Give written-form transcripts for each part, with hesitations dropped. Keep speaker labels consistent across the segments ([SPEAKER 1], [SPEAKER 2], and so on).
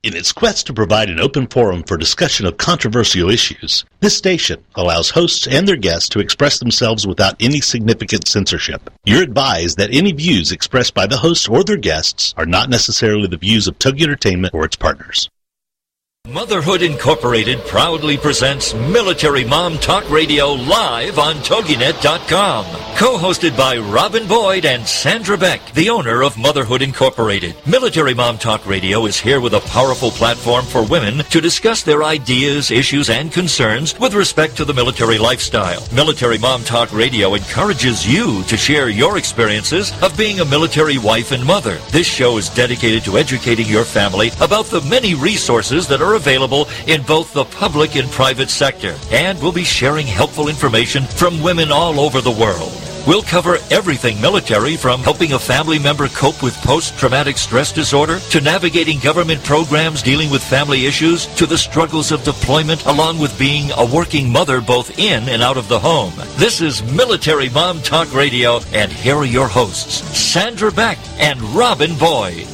[SPEAKER 1] In its quest to provide an open forum for discussion of controversial issues, this station allows hosts and their guests to express themselves without any significant censorship. You're advised that any views expressed by the hosts or their guests are not necessarily the views of Togi Entertainment or its partners.
[SPEAKER 2] Motherhood Incorporated proudly presents Military Mom Talk Radio live on TogiNet.com. Co-hosted by Robin Boyd and Sandra Beck, the owner of Motherhood Incorporated. Military Mom Talk Radio is here with a powerful platform for women to discuss their ideas, issues, and concerns with respect to the military lifestyle. Military Mom Talk Radio encourages you to share your experiences of being a military wife and mother. This show is dedicated to educating your family about the many resources that are available in both the public and private sector, and we'll be sharing helpful information from women all over the world. We'll cover everything military, from helping a family member cope with post-traumatic stress disorder, to navigating government programs dealing with family issues, to the struggles of deployment, along with being a working mother both in and out of the home. This is Military Mom Talk Radio, and here are your hosts, Sandra Beck and Robin Boyd.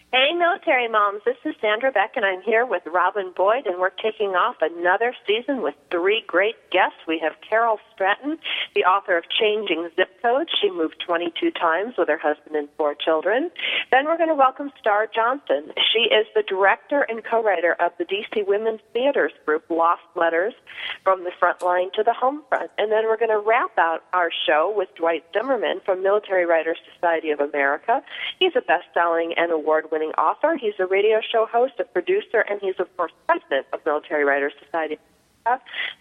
[SPEAKER 3] Hey, Military Moms, this is Sandra Beck, and I'm here with Robin Boyd, and we're kicking off another season with three great guests. We have Carol Stratton, the author of Changing Zip Codes. She moved 22 times with her husband and 4 children. Then we're going to welcome Star Johnson. She is the director and co-writer of the D.C. Women's Theaters group, Lost Letters, From the Front Line to the Home Front. And then we're going to wrap out our show with Dwight Zimmerman from Military Writers Society of America. He's a best-selling and award-winning author. He's a radio show host, a producer, and he's, of course, president of Military Writers Society.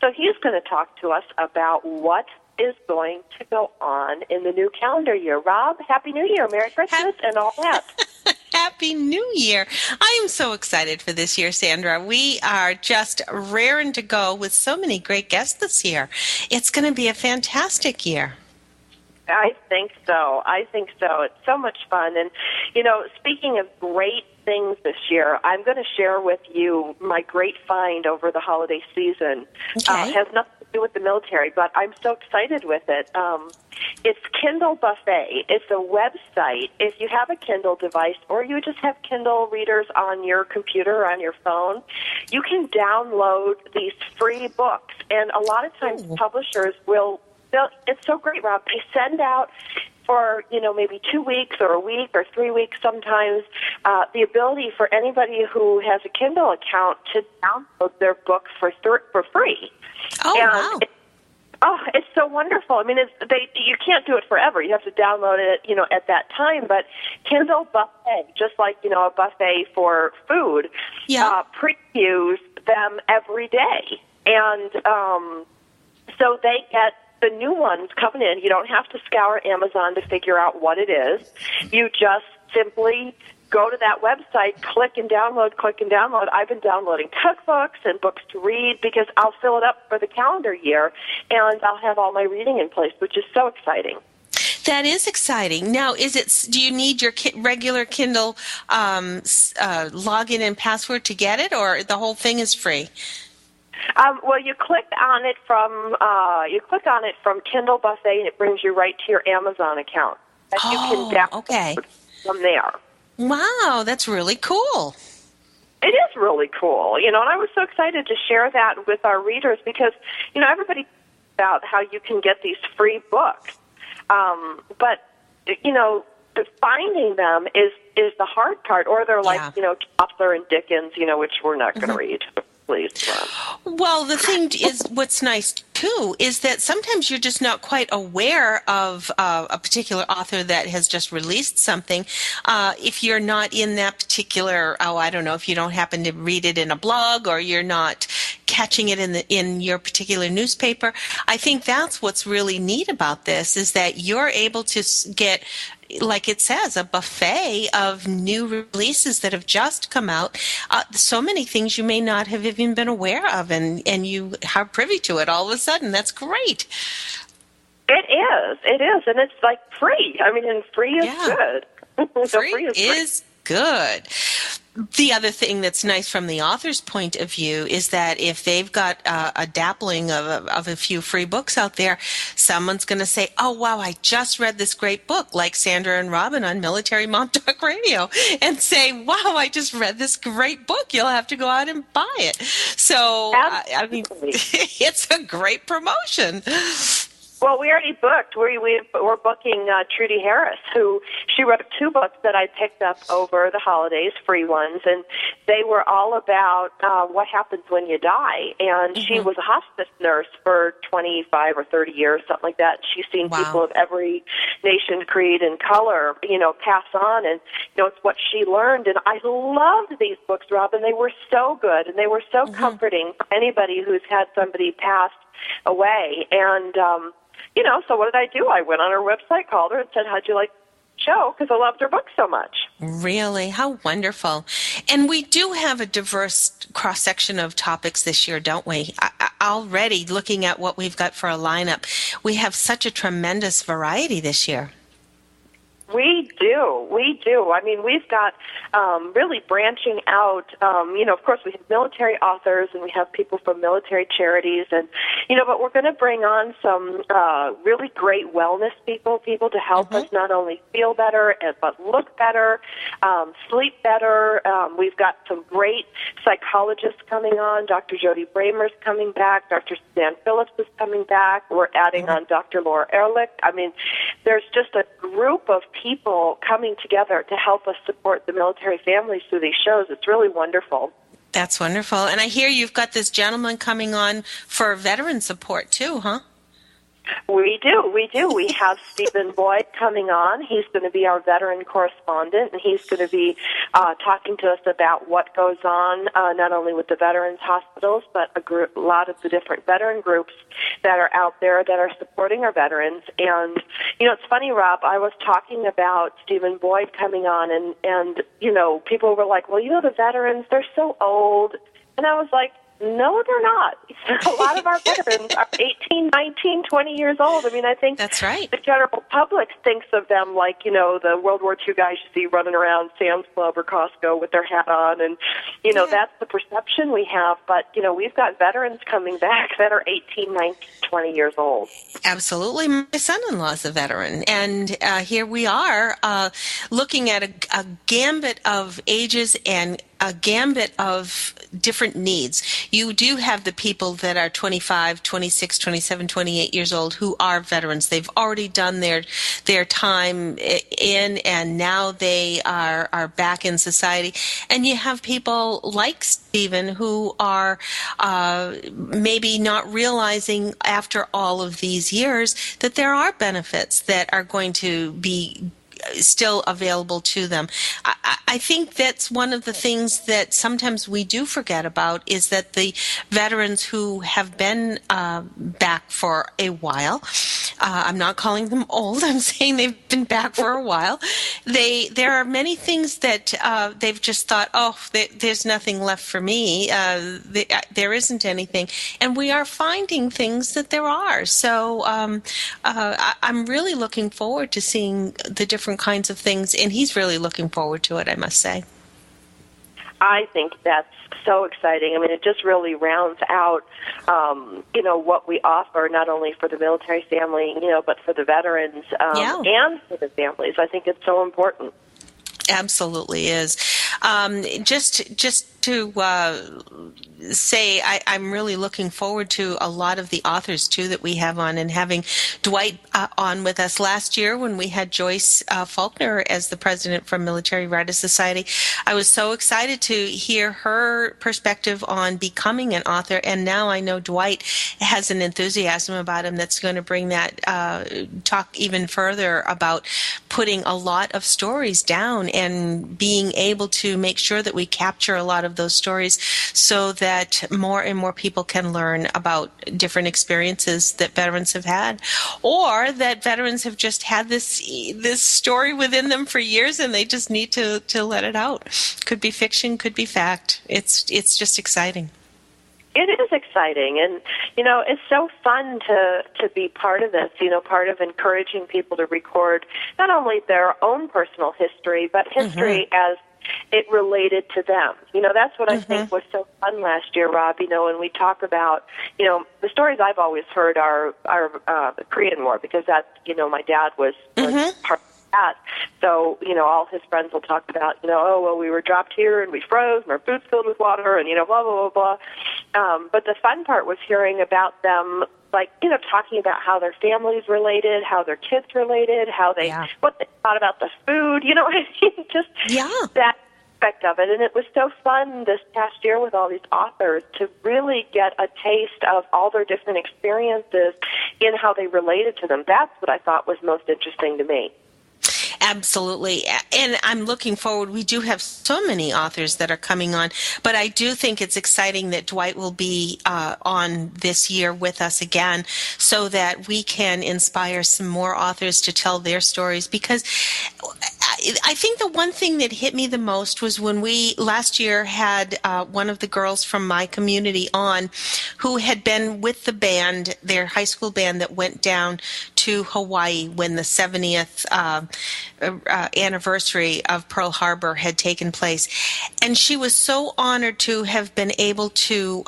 [SPEAKER 3] So he's going to talk to us about what is going to go on in the new calendar year. Rob, Happy New Year, Merry Christmas, and all that.
[SPEAKER 4] Happy New Year. I am so excited for this year, Sandra. We are just raring to go with so many great guests this year. It's going to be a fantastic year.
[SPEAKER 3] I think so. It's so much fun. And, speaking of great things this year, I'm going to share with you my great find over the holiday season.
[SPEAKER 4] Okay.
[SPEAKER 3] It has nothing to do with the military, but I'm so excited with it. It's Kindle Buffet. It's a website. If you have a Kindle device or you just have Kindle readers on your computer or on your phone, you can download these free books. And a lot of times publishers will... It's so great, Rob. They send out for, maybe 2 weeks or a week or 3 weeks sometimes, the ability for anybody who has a Kindle account to download their books for free.
[SPEAKER 4] Oh, wow.
[SPEAKER 3] It's so wonderful. I mean, you can't do it forever. You have to download it, at that time. But Kindle Buffet, just like, a buffet for food, previews them every day. And so they get the new ones coming in. You don't have to scour Amazon to figure out what it is. You just simply go to that website, click and download. I've been downloading cookbooks and books to read because I'll fill it up for the calendar year, and I'll have all my reading in place, which is so exciting.
[SPEAKER 4] That is exciting. Now, do you need your regular Kindle login and password to get it, or the whole thing is free?
[SPEAKER 3] Well, you click on it from Kindle Buffet, and it brings you right to your Amazon account. And you can download from there.
[SPEAKER 4] Wow, that's really cool.
[SPEAKER 3] It is really cool, and I was so excited to share that with our readers because, everybody thinks about how you can get these free books, but finding them is the hard part, or they're like, Chaucer and Dickens, which we're not going to read. Please.
[SPEAKER 4] Well, the thing is, what's nice too is that sometimes you're just not quite aware of a particular author that has just released something. If you're not in that particular, I don't know, if you don't happen to read it in a blog or you're not catching it in your particular newspaper. I think that's what's really neat about this is that you're able to get, like it says, a buffet of new releases that have just come out. So many things you may not have even been aware of, and you are privy to it all of a sudden. That's great.
[SPEAKER 3] It is, and it's like free. I mean, and free is good.
[SPEAKER 4] Free is good. The other thing that's nice from the author's point of view is that if they've got a dappling of a few free books out there, someone's going to say, oh, wow, I just read this great book, like Sandra and Robin on Military Mom Talk Radio, and say, wow, I just read this great book. You'll have to go out and buy it. So, I mean, it's a great promotion.
[SPEAKER 3] Well, we already booked. We're booking Trudy Harris, who she wrote 2 books that I picked up over the holidays, free ones, and they were all about what happens when you die. And she was a hospice nurse for 25 or 30 years, something like that. She's seen people of every nation, creed, and color, pass on, and it's what she learned. And I loved these books, Robin. They were so good, and they were so comforting for anybody who's had somebody pass away. And so what did I do? I went on her website, called her, and said, how'd you like the show? Because I loved her book so much.
[SPEAKER 4] Really? How wonderful. And we do have a diverse cross-section of topics this year, don't we? Already looking at what we've got for a lineup, we have such a tremendous variety this year.
[SPEAKER 3] We do. I mean, we've got really branching out, of course we have military authors and we have people from military charities and, but we're going to bring on some really great wellness people to help us not only feel better, but look better, sleep better. We've got some great psychologists coming on. Dr. Jody Bramer's coming back. Dr. Suzanne Phillips is coming back. We're adding on Dr. Laura Ehrlich. I mean, there's just a group of people coming together to help us support the military families through these shows. It's really wonderful.
[SPEAKER 4] That's wonderful. And I hear you've got this gentleman coming on for veteran support too, huh?
[SPEAKER 3] We do. We have Stephen Boyd coming on. He's going to be our veteran correspondent, and he's going to be talking to us about what goes on not only with the veterans hospitals, but a lot of the different veteran groups that are out there that are supporting our veterans. And, it's funny, Rob, I was talking about Stephen Boyd coming on, and people were like, well, the veterans, they're so old. And I was like, no, they're not. A lot of our veterans are 18, 19, 20 years old. I mean, I think
[SPEAKER 4] that's right.
[SPEAKER 3] The general public thinks of them like, the World War II guys you see running around Sam's Club or Costco with their hat on. And, that's the perception we have. But, we've got veterans coming back that are 18, 19, 20 years old.
[SPEAKER 4] Absolutely. My son-in-law is a veteran. And here we are looking at a gambit of ages and a gambit of different needs. You do have the people that are 25, 26, 27, 28 years old who are veterans. They've already done their time in, and now they are back in society. And you have people like Stephen who are maybe not realizing after all of these years that there are benefits that are going to be still available to them. I think that's one of the things that sometimes we do forget about is that the veterans who have been back for a while, I'm not calling them old, I'm saying they've been back for a while, there are many things that they've just thought, there's nothing left for me, there isn't anything, and we are finding things that there are. So I'm really looking forward to seeing the different kinds of things, and he's really looking forward to it, I must say.
[SPEAKER 3] I think that's so exciting. I mean, it just really rounds out, what we offer, not only for the military family, but for the veterans and for the families. I think it's so important.
[SPEAKER 4] Absolutely is. Just to say I'm really looking forward to a lot of the authors, too, that we have on, and having Dwight on with us last year when we had Joyce Faulkner as the president from Military Writers Society. I was so excited to hear her perspective on becoming an author, and now I know Dwight has an enthusiasm about him that's going to bring that talk even further about putting a lot of stories down and being able to make sure that we capture a lot of those stories so that more and more people can learn about different experiences that veterans have had, or that veterans have just had this story within them for years and they just need to let it out. Could be fiction, could be fact. It's just exciting.
[SPEAKER 3] It is exciting, and, it's so fun to be part of this, part of encouraging people to record not only their own personal history, but history as it related to them. That's what I think was so fun last year, Rob. When we talk about, the stories I've always heard are the Korean War, because that's, my dad was part of that. So, all his friends will talk about, we were dropped here and we froze and our boots filled with water and, blah, blah, blah, blah. But the fun part was hearing about them, talking about how their families related, how their kids related, what they thought about the food, just that aspect of it. And it was so fun this past year with all these authors to really get a taste of all their different experiences in how they related to them. That's what I thought was most interesting to me.
[SPEAKER 4] Absolutely. And I'm looking forward. We do have so many authors that are coming on, but I do think it's exciting that Dwight will be on this year with us again so that we can inspire some more authors to tell their stories. Because I think the one thing that hit me the most was when we last year had one of the girls from my community on who had been with the band, their high school band that went down to Hawaii when the 70th anniversary of Pearl Harbor had taken place. And she was so honored to have been able to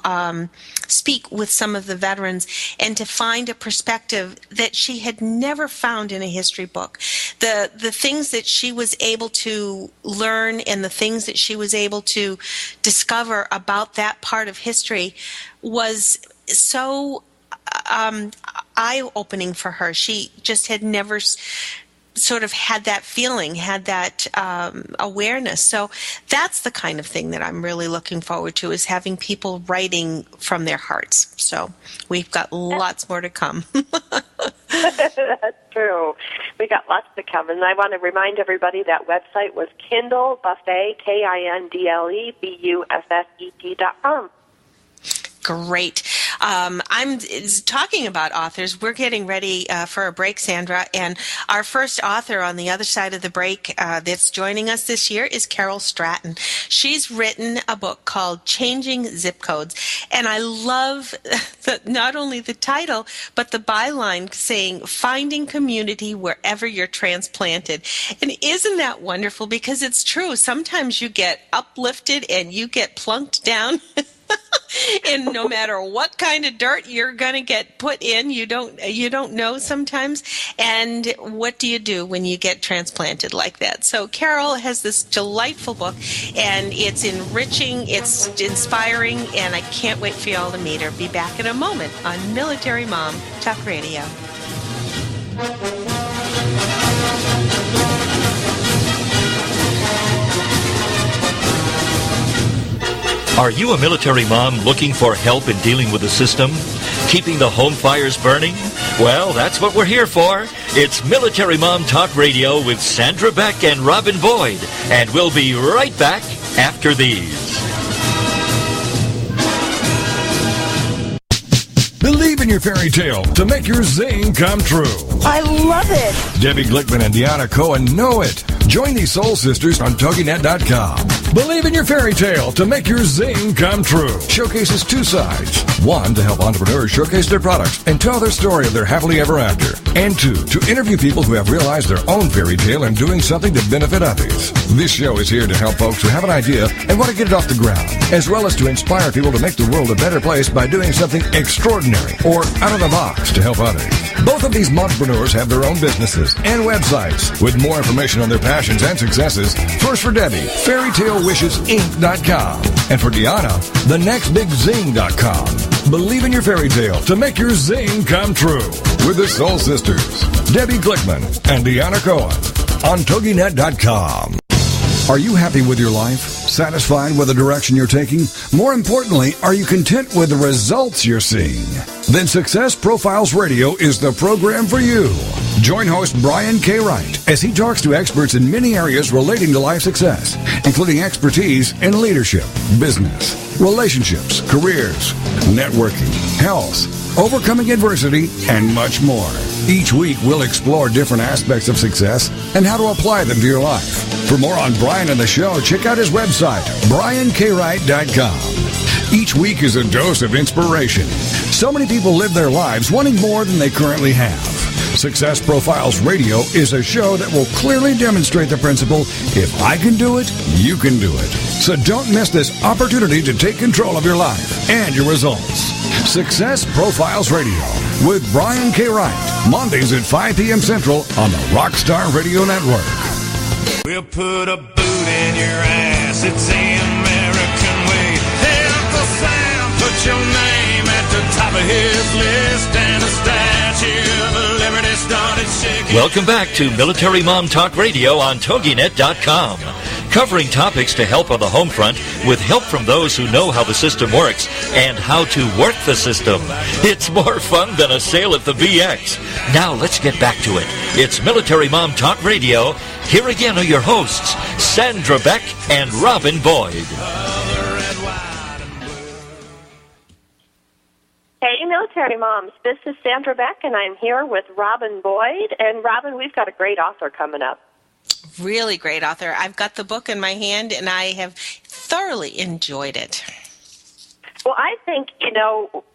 [SPEAKER 4] speak with some of the veterans and to find a perspective that she had never found in a history book. The things that she was able to learn and the things that she was able to discover about that part of history was so eye-opening for her. She just had never sort of had that feeling, had that awareness. So that's the kind of thing that I'm really looking forward to, is having people writing from their hearts. So we've got lots more to come.
[SPEAKER 3] That's true. We got lots to come. And I want to remind everybody that website was Kindle Buffet, KINDLEBUFFET.com.
[SPEAKER 4] Great. I'm talking about authors. We're getting ready for a break, Sandra, and our first author on the other side of the break that's joining us this year is Carol Stratton. She's written a book called Changing Zip Codes, and I love not only the title, but the byline saying, finding community wherever you're transplanted. And isn't that wonderful? Because it's true. Sometimes you get uplifted and you get plunked down. And no matter what kind of dirt you're going to get put in, you don't know sometimes. And what do you do when you get transplanted like that? So Carol has this delightful book, and it's enriching, it's inspiring, and I can't wait for you all to meet her. Be back in a moment on Military Mom Talk Radio.
[SPEAKER 2] Are you a military mom looking for help in dealing with the system? Keeping the home fires burning? Well, that's what we're here for. It's Military Mom Talk Radio with Sandra Beck and Robin Boyd. And we'll be right back after these.
[SPEAKER 5] Believe in your fairy tale to make your zing come true.
[SPEAKER 6] I love it.
[SPEAKER 5] Debbie Glickman and Deanna Cohen know it. Join these soul sisters on TogiNet.com. Believe in your fairy tale to make your zing come true. Showcases two sides. One, to help entrepreneurs showcase their products and tell their story of their happily ever after. And two, to interview people who have realized their own fairy tale and doing something to benefit others. This show is here to help folks who have an idea and want to get it off the ground, as well as to inspire people to make the world a better place by doing something extraordinary or out of the box to help others. Both of these entrepreneurs have their own businesses and websites. With more information on their passions and successes, first for Debbie, fairytalewishesinc.com, and for Deanna, thenextbigzing.com. Believe in your fairy tale to make your zing come true with the Soul Sisters, Debbie Glickman and Deanna Cohen on TogiNet.com. Are you happy with your life? Satisfied with the direction you're taking? More importantly, are you content with the results you're seeing? Then Success Profiles Radio is the program for you. Join host Brian K. Wright as he talks to experts in many areas relating to life success, including expertise in leadership, business, relationships, careers, networking, health, overcoming adversity, and much more. Each week, we'll explore different aspects of success and how to apply them to your life. For more on Brian and the show, check out his website, briankwright.com. Each week is a dose of inspiration. So many people live their lives wanting more than they currently have. Success Profiles Radio is a show that will clearly demonstrate the principle, if I can do it, you can do it. So don't miss this opportunity to take control of your life and your results. Success Profiles Radio with Brian K. Wright, Mondays at 5 p.m. Central on the Rockstar Radio Network.
[SPEAKER 6] We'll put a boot in your ass, it's the American way. Hey, Uncle Sam, put your name at the top of his list, and the Statue of Liberty started shaking.
[SPEAKER 2] Welcome back to Military Mom Talk Radio on TogiNet.com. Covering topics to help on the home front with help from those who know how the system works and how to work the system. It's more fun than a sale at the BX. Now let's get back to it. It's Military Mom Talk Radio. Here again are your hosts, Sandra Beck and Robin Boyd.
[SPEAKER 3] Hey, Military Moms. This is Sandra Beck, and I'm here with Robin Boyd. And, Robin, we've got a great author coming up.
[SPEAKER 4] Really great author. I've got the book in my hand, and I have thoroughly enjoyed it.
[SPEAKER 3] Well, I think,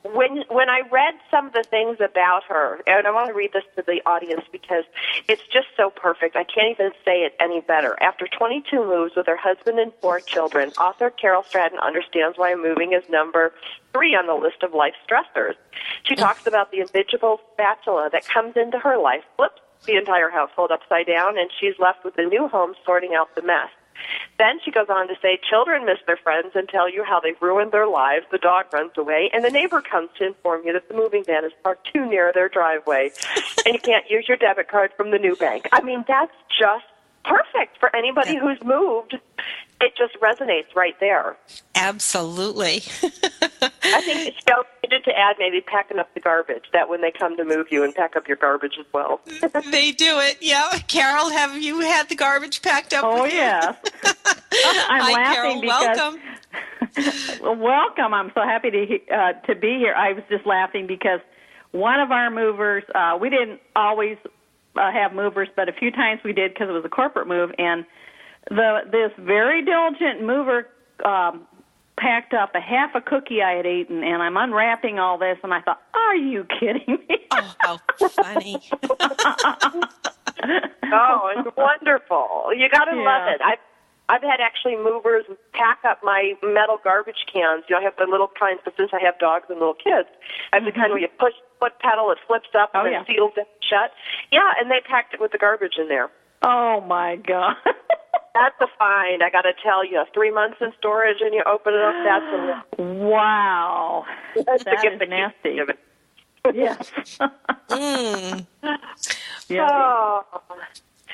[SPEAKER 3] when I read some of the things about her, and I want to read this to the audience because it's just so perfect. I can't even say it any better. After 22 moves with her husband and 4 children, author Carol Stratton understands why moving is number 3 on the list of life stressors. She talks about the invisible spatula that comes into her life, flips the entire household upside down, and she's left with a new home sorting out the mess. Then she goes on to say, children miss their friends and tell you how they've ruined their lives. The dog runs away, and the neighbor comes to inform you that the moving van is parked too near their driveway, and you can't use your debit card from the new bank. I mean, that's just perfect for anybody who's moved. It just resonates right there.
[SPEAKER 4] Absolutely.
[SPEAKER 3] I think she needed to add maybe packing up the garbage, that when they come to move you and pack up your garbage as well.
[SPEAKER 4] They do it, yeah. Carol, have you had the garbage packed up?
[SPEAKER 7] Oh, yes. I'm
[SPEAKER 4] Carol,
[SPEAKER 7] laughing because...
[SPEAKER 4] welcome.
[SPEAKER 7] Welcome. I'm so happy to be here. I was just laughing because one of our movers, we didn't always have movers, but a few times we did because it was a corporate move, and this very diligent mover packed up a half a cookie I had eaten, and I'm unwrapping all this, and I thought, are you kidding me?
[SPEAKER 4] Oh, how funny.
[SPEAKER 3] Oh, it's wonderful. You got to love it. I've had actually movers pack up my metal garbage cans. I have the little kinds, but since I have dogs and little kids, I have the kind where you push the foot pedal, it flips up, and it seals it shut. Yeah, and they packed it with the garbage in there.
[SPEAKER 7] Oh, my God.
[SPEAKER 3] That's a find, I got to tell you. 3 months in storage, and you open it up, that's a...
[SPEAKER 7] Wow.
[SPEAKER 3] That's
[SPEAKER 7] that is nasty. Yes.
[SPEAKER 3] Oh.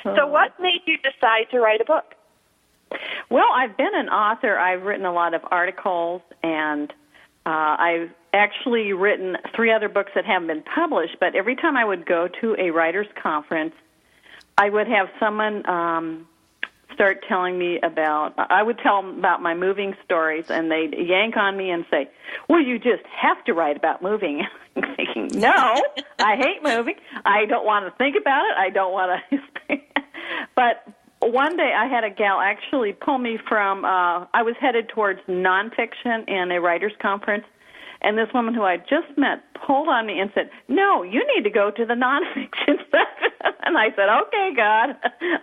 [SPEAKER 3] So what made you decide to write a book?
[SPEAKER 7] Well, I've been an author. I've written a lot of articles, and I've actually written 3 other books that haven't been published, but every time I would go to a writer's conference, I would have someone start telling me I would tell them about my moving stories, and they'd yank on me and say, well, you just have to write about moving. I'm thinking, no, I hate moving. I don't want to think about it. I don't want to. But one day I had a gal actually pull me from, I was headed towards nonfiction in a writer's conference, and this woman who I just met pulled on me and said, no, you need to go to the nonfiction section. And I said, okay, God,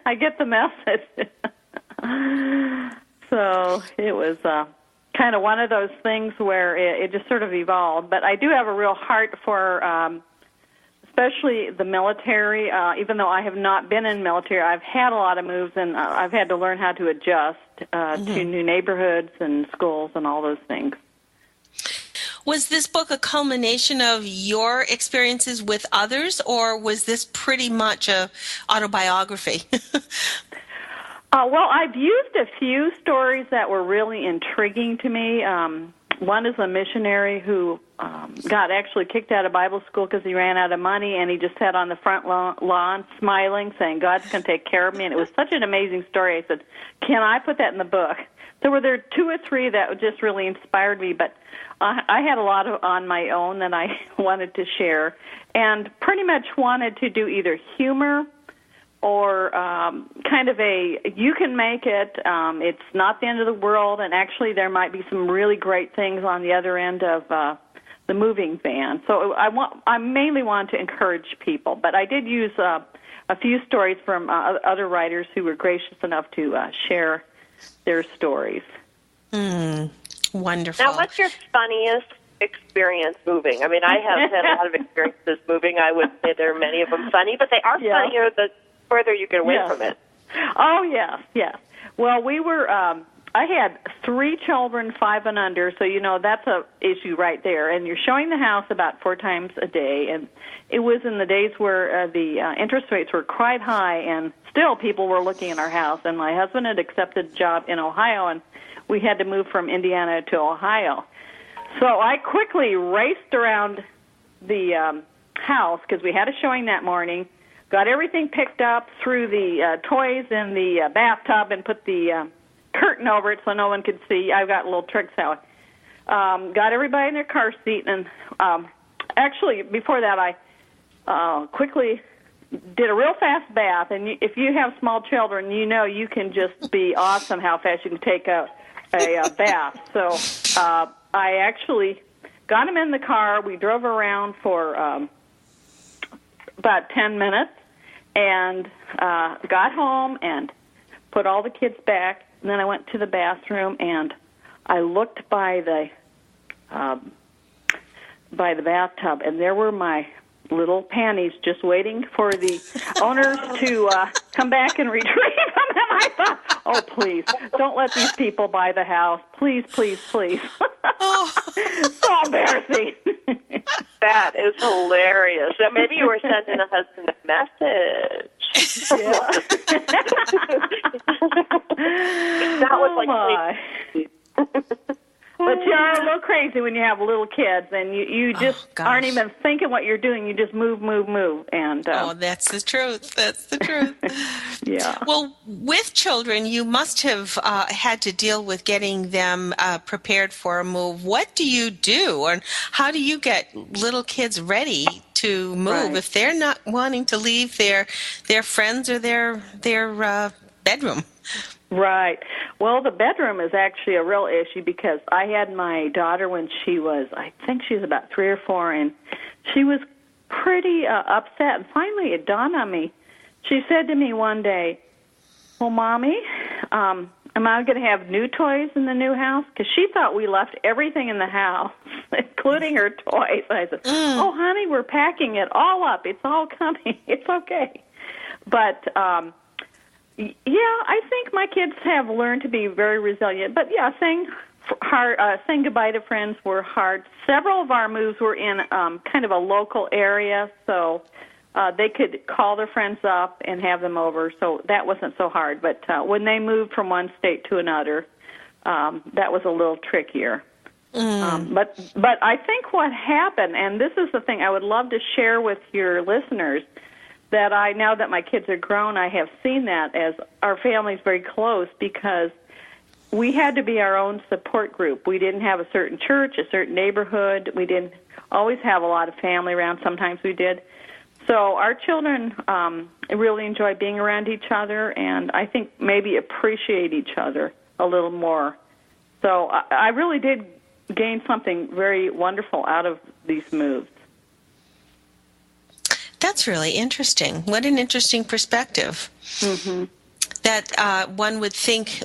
[SPEAKER 7] I get the message. So it was kind of one of those things where it just sort of evolved. But I do have a real heart for especially the military. Even though I have not been in military, I've had a lot of moves, and I've had to learn how to adjust to new neighborhoods and schools and all those things.
[SPEAKER 4] Was this book a culmination of your experiences with others, or was this pretty much a autobiography?
[SPEAKER 7] Well, I've used a few stories that were really intriguing to me. One is a missionary who got actually kicked out of Bible school because he ran out of money, and he just sat on the front lawn smiling, saying, God's going to take care of me. And it was such an amazing story. I said, can I put that in the book? So were there 2 or 3 that just really inspired me, but I had a lot on my own that I wanted to share, and pretty much wanted to do either humor or kind of you can make it, it's not the end of the world, and actually there might be some really great things on the other end of the moving van. So I mainly want to encourage people, but I did use a few stories from other writers who were gracious enough to share their stories.
[SPEAKER 4] Wonderful.
[SPEAKER 3] Now, what's your funniest experience moving? I mean, I have had a lot of experiences moving. I would say there are many of them funny, but they are funnier the further you get away from it.
[SPEAKER 7] Oh, yes. Well, we were, I had 3 children, 5 and under, so, that's a issue right there. And you're showing the house about 4 times a day, and it was in the days where the interest rates were quite high, and still people were looking at our house. And my husband had accepted a job in Ohio, and we had to move from Indiana to Ohio. So I quickly raced around the house because we had a showing that morning, got everything picked up, threw the toys in the bathtub, and put the curtain over it so no one could see. I've got little tricks how got everybody in their car seat, and actually before that I quickly did a real fast bath. And if you have small children, you can just be awesome how fast you can take a bath. So I actually got him in the car. We drove around for about 10 minutes and got home and put all the kids back. And then I went to the bathroom and I looked by the bathtub, and there were my little panties just waiting for the owners to come back and retrieve them. And I thought, oh, please, don't let these people buy the house. Please, please, please.
[SPEAKER 4] Oh.
[SPEAKER 7] So embarrassing.
[SPEAKER 3] That is hilarious. So maybe you were sending a husband a message.
[SPEAKER 7] Yeah.
[SPEAKER 3] That was like... But you are a little crazy when you have little kids, and you just aren't even thinking what you're doing. You just move. And
[SPEAKER 4] that's the truth. That's the truth.
[SPEAKER 7] Yeah.
[SPEAKER 4] Well, with children, you must have had to deal with getting them prepared for a move. What do you do, and how do you get little kids ready to move if they're not wanting to leave their friends or their bedroom?
[SPEAKER 7] Right. Well, the bedroom is actually a real issue because I had my daughter when she was, I think she was about 3 or 4, and she was pretty upset. And finally it dawned on me. She said to me one day, well, Mommy, am I going to have new toys in the new house? Because she thought we left everything in the house, including her toys. I said, oh, honey, we're packing it all up. It's all coming. It's okay. But... yeah, I think my kids have learned to be very resilient. But yeah, saying goodbye to friends were hard. Several of our moves were in kind of a local area, so they could call their friends up and have them over. So that wasn't so hard. But when they moved from one state to another, that was a little trickier. But I think what happened, and this is the thing I would love to share with your listeners, that now that my kids are grown, I have seen that as our family's very close because we had to be our own support group. We didn't have a certain church, a certain neighborhood. We didn't always have a lot of family around. Sometimes we did. So our children really enjoy being around each other and I think maybe appreciate each other a little more. So I really did gain something very wonderful out of these moves.
[SPEAKER 4] That's really interesting. What an interesting perspective.
[SPEAKER 7] Mm-hmm.
[SPEAKER 4] That one would think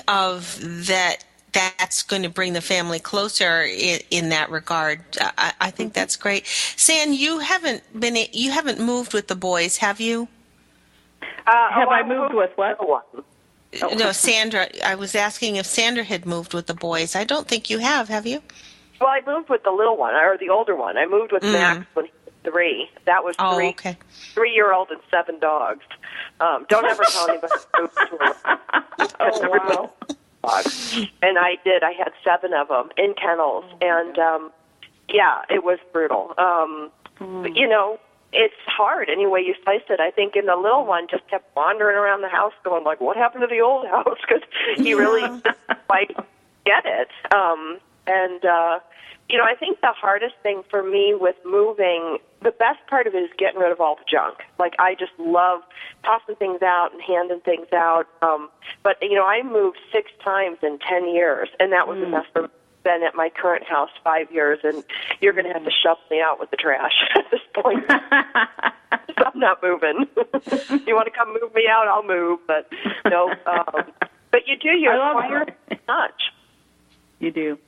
[SPEAKER 4] of that. That's going to bring the family closer in that regard. I think that's great. San, you haven't moved with the boys, have you?
[SPEAKER 7] Have I moved with what?
[SPEAKER 4] No, Sandra. I was asking if Sandra had moved with the boys. I don't think you have you?
[SPEAKER 3] Well, I moved with the little one, or the older one. I moved with Max when he was 3. That was 3.
[SPEAKER 4] Okay.
[SPEAKER 3] 3-year-old and 7 dogs. Don't ever tell anybody I moved to
[SPEAKER 7] wow.
[SPEAKER 3] dogs. And I did. I had 7 of them in kennels, and yeah, it was brutal. But, you know, it's hard any way you slice it. I think in the little one just kept wandering around the house going like, what happened to the old house? Because he really didn't quite get it. You know, I think the hardest thing for me with moving, the best part of it is getting rid of all the junk. Like, I just love tossing things out and handing things out. But, you know, I moved 6 times in 10 years, and that was enough for me. been at my current house 5 years, and you're going to have to shove me out with the trash at this point. I'm not moving. You want to come move me out, I'll move, but no. But you do. You acquire much. You do.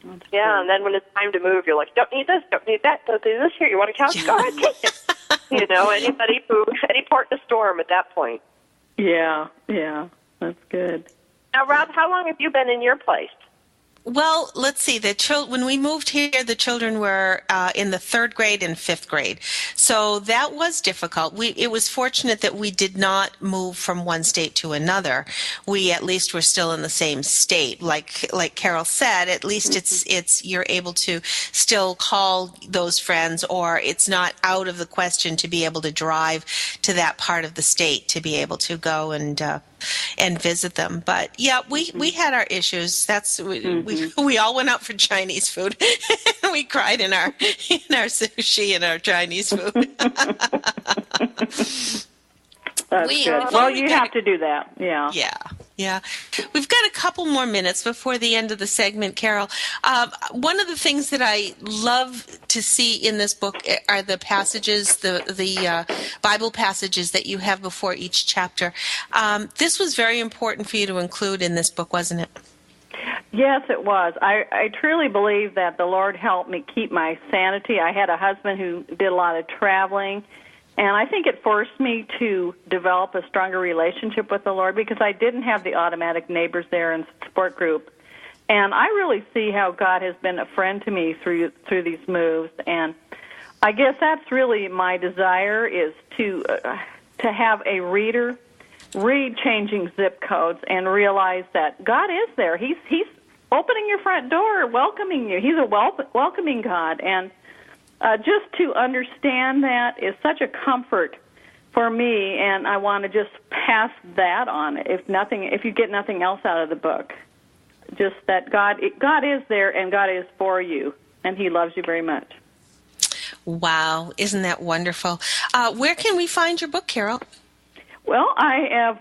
[SPEAKER 3] That's
[SPEAKER 7] good.
[SPEAKER 3] And then when it's time to move, you're like, don't need this, don't need that, don't need this. Here, you want a couch? Go ahead, take it. Any port in a storm at that point.
[SPEAKER 7] Yeah, that's good.
[SPEAKER 3] Now, Rob, how long have you been in your place?
[SPEAKER 4] Well, let's see. When we moved here, the children were in the 3rd grade and 5th grade. So that was difficult. It was fortunate that we did not move from one state to another. We at least were still in the same state. Like Carol said, at least it's you're able to still call those friends, or it's not out of the question to be able to drive to that part of the state to be able to go and visit them. But yeah, we had our issues. We all went out for Chinese food. We cried in our sushi and our Chinese food.
[SPEAKER 7] That's good. Well, you have to do that. Yeah.
[SPEAKER 4] Yeah. We've got a couple more minutes before the end of the segment, Carol. One of the things that I love to see in this book are the passages, the Bible passages that you have before each chapter. This was very important for you to include in this book, wasn't it?
[SPEAKER 7] Yes, it was. I truly believe that the Lord helped me keep my sanity. I had a husband who did a lot of traveling, and I think it forced me to develop a stronger relationship with the Lord because I didn't have the automatic neighbors there and support group. And I really see how God has been a friend to me through these moves. And I guess that's really my desire, is to have a reader read Changing Zip Codes and realize that God is there. He's opening your front door, welcoming you. He's a welcoming God. And just to understand that is such a comfort for me, and I want to just pass that on. If you get nothing else out of the book, just that God is there and God is for you, and He loves you very much.
[SPEAKER 4] Wow, isn't that wonderful? Where can we find your book, Carol?
[SPEAKER 7] Well, I have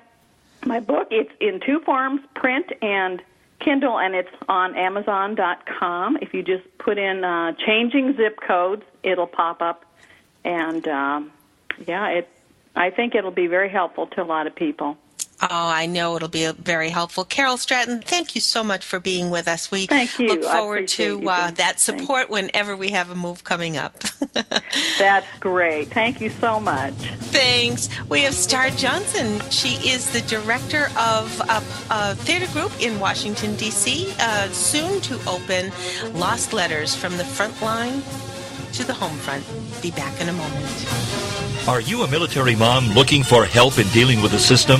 [SPEAKER 7] my book. It's in 2 forms, print and Kindle, and it's on Amazon.com. If you just put in Changing Zip Codes, it'll pop up. And, I think it'll be very helpful to a lot of people.
[SPEAKER 4] Oh, I know it'll be very helpful. Carol Stratton, thank you so much for being with us. We
[SPEAKER 7] Thank you.
[SPEAKER 4] Look forward to that support whenever we have a move coming up.
[SPEAKER 7] That's great. Thank you so much.
[SPEAKER 4] Thanks. We have Star Johnson. She is the director of a theater group in Washington, D.C., soon to open Lost Letters from the Front Line to the Home Front. Be back in a moment.
[SPEAKER 2] Are you a military mom looking for help in dealing with the system?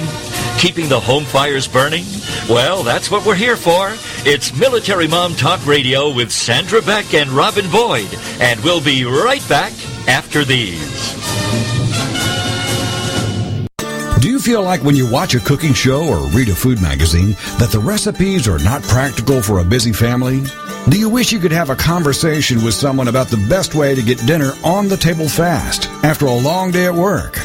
[SPEAKER 2] Keeping the home fires burning? Well, that's what we're here for. It's Military Mom Talk Radio with Sandra Beck and Robin Boyd. And we'll be right back after these.
[SPEAKER 5] Do you feel like when you watch a cooking show or read a food magazine that the recipes are not practical for a busy family? Do you wish you could have a conversation with someone about the best way to get dinner on the table fast after a long day at work?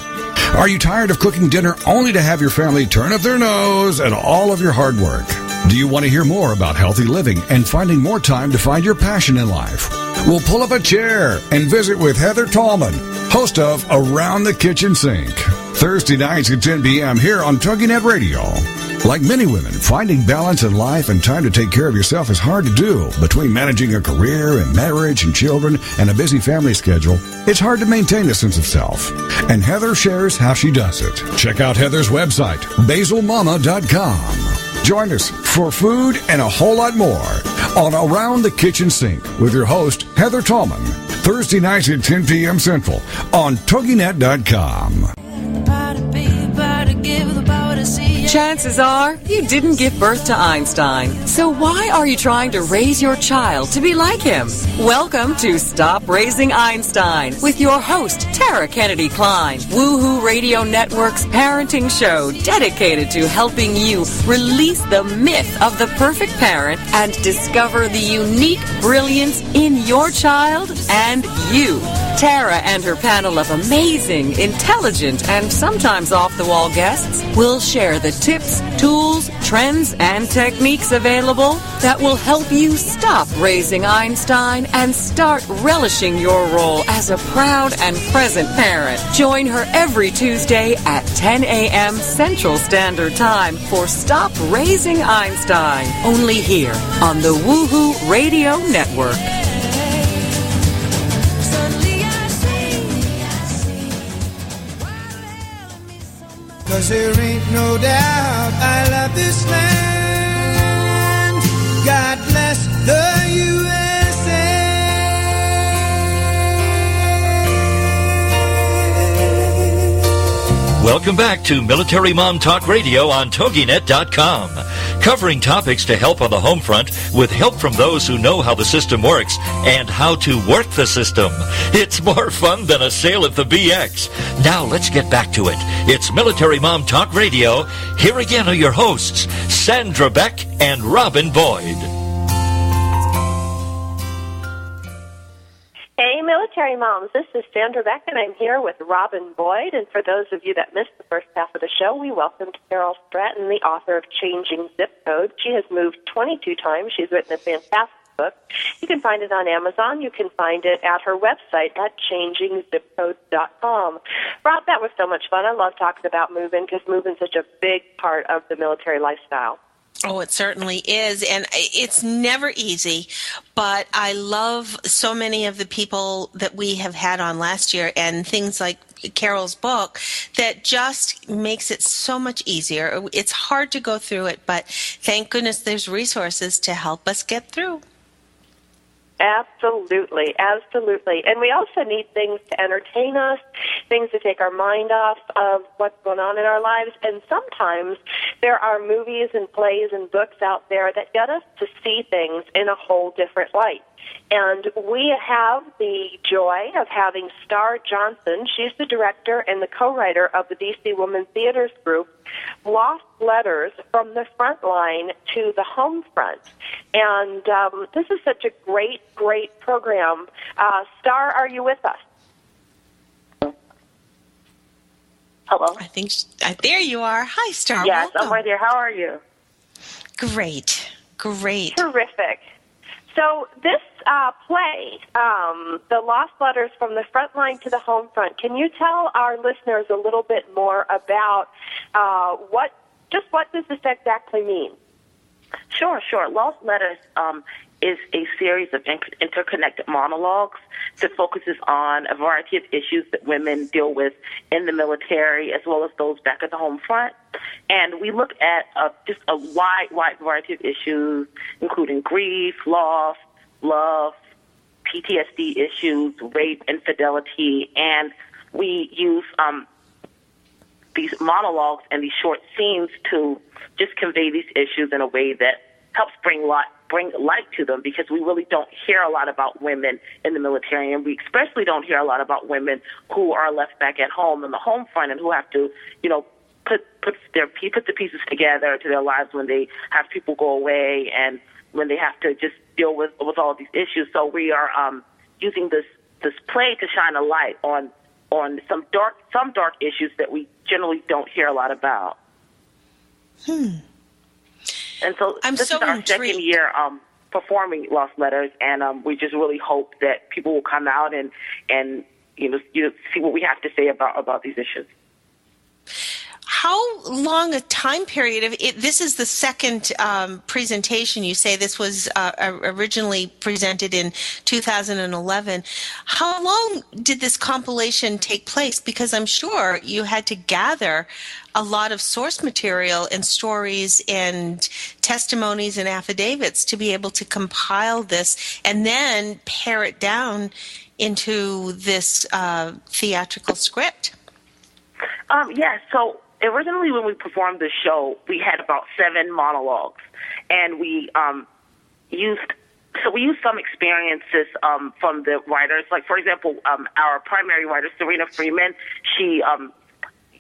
[SPEAKER 5] Are you tired of cooking dinner only to have your family turn up their nose at all of your hard work? Do you want to hear more about healthy living and finding more time to find your passion in life? Well, pull up a chair and visit with Heather Tallman, host of Around the Kitchen Sink, Thursday nights at 10 p.m. here on TogiNet Radio. Like many women, finding balance in life and time to take care of yourself is hard to do. Between managing a career and marriage and children and a busy family schedule, it's hard to maintain a sense of self. And Heather shares how she does it. Check out Heather's website, basilmama.com. Join us for food and a whole lot more on Around the Kitchen Sink with your host, Heather Tallman, Thursday nights at 10 p.m. Central on TogiNet.com.
[SPEAKER 8] Chances are you didn't give birth to Einstein. So why are you trying to raise your child to be like him? Welcome to Stop Raising Einstein with your host, Tara Kennedy Klein, Woohoo Radio Network's parenting show dedicated to helping you release the myth of the perfect parent and discover the unique brilliance in your child and you. Tara and her panel of amazing, intelligent, and sometimes off-the-wall guests will share the tips, tools, trends, and techniques available that will help you stop raising Einstein and start relishing your role as a proud and present parent. Join her every Tuesday at 10 a.m. Central Standard Time for Stop Raising Einstein, only here on the Woohoo Radio Network.
[SPEAKER 9] Cause there ain't no doubt I love this land. God bless the USA.
[SPEAKER 2] Welcome back to Military Mom Talk Radio on TogiNet.com. Covering topics to help on the home front with help from those who know how the system works and how to work the system. It's more fun than a sale at the BX. Now let's get back to it. It's Military Mom Talk Radio. Here again are your hosts, Sandra Beck and Robin Boyd.
[SPEAKER 3] Hey, Military Moms, this is Sandra Beck, and I'm here with Robin Boyd. And for those of you that missed the first half of the show, we welcomed Carol Stratton, the author of Changing Zip Code. She has moved 22 times. She's written a fantastic book. You can find it on Amazon. You can find it at her website at changingzipcode.com. Rob, that was so much fun. I love talking about moving because moving is such a big part of the military lifestyle.
[SPEAKER 4] Oh, it certainly is, and it's never easy, but I love so many of the people that we have had on last year and things like Carol's book that just makes it so much easier. It's hard to go through it, but thank goodness there's resources to help us get through.
[SPEAKER 3] Absolutely, absolutely. And we also need things to entertain us, things to take our mind off of what's going on in our lives. And sometimes there are movies and plays and books out there that get us to see things in a whole different light. And we have the joy of having Star Johnson. She's the director and the co-writer of the DC Women Theaters group, Lost Letters from the Front Line to the Home Front. And this is such a great, great program. Star, are you with us? Hello?
[SPEAKER 4] I think there you are. Hi, Star.
[SPEAKER 3] Yes,
[SPEAKER 4] Welcome.
[SPEAKER 3] I'm right here. How are you?
[SPEAKER 4] Great.
[SPEAKER 3] Terrific. So this play, The Lost Letters from the Front Line to the Home Front, can you tell our listeners a little bit more about what does this exactly mean?
[SPEAKER 10] Sure. Lost Letters is a series of interconnected monologues that focuses on a variety of issues that women deal with in the military as well as those back at the home front. And we look at just a wide variety of issues, including grief, loss, love, PTSD issues, rape, infidelity, and we use these monologues and these short scenes to just convey these issues in a way that helps bring light to them, because we really don't hear a lot about women in the military, and we especially don't hear a lot about women who are left back at home in the home front and who have to, put the pieces together to their lives when they have people go away and when they have to just deal with all of these issues. So we are using this play to shine a light on some dark issues that we generally don't hear a lot about. And so this is our second year performing Lost Letters, and we just really hope that people will come out and see what we have to say about these issues.
[SPEAKER 4] How long a time period of it? This is the second presentation. You say this was originally presented in 2011. How long did this compilation take place? Because I'm sure you had to gather a lot of source material and stories and testimonies and affidavits to be able to compile this and then pare it down into this theatrical script.
[SPEAKER 10] Yes. So originally when we performed the show, we had about 7 monologues, and we used some experiences from the writers. Like, for example, our primary writer, Serena Freeman, she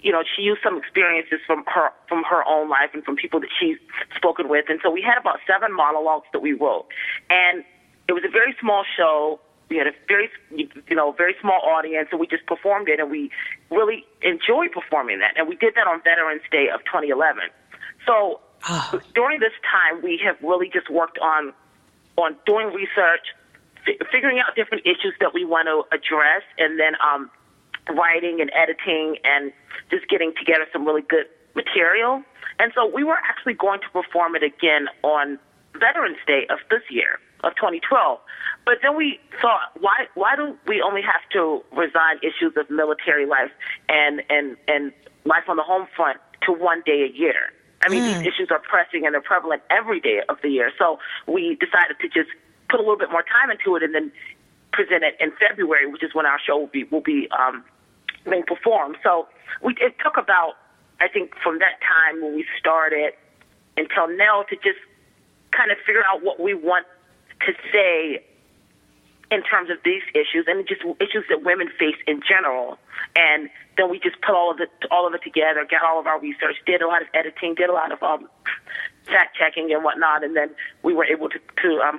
[SPEAKER 10] used some experiences from her own life and from people that she's spoken with. And so we had about 7 monologues that we wrote. And it was a very small show. We had a very small audience, and we just performed it, and we really enjoyed performing that. And we did that on Veterans Day of 2011. So during this time, we have really just worked on doing research, figuring out different issues that we want to address, and then writing and editing and just getting together some really good material. And so we were actually going to perform it again on Veterans Day of this year, of 2012. But then we thought, why do we only have to resign issues of military life and life on the home front to one day a year? I mean, these issues are pressing and they're prevalent every day of the year. So we decided to just put a little bit more time into it and then present it in February, which is when our show will be being performed. So it took about, I think, from that time when we started until now to just kind of figure out what we want to say in terms of these issues and just issues that women face in general. And then we just put all of it together, got all of our research, did a lot of editing, did a lot of fact checking and whatnot, and then we were able to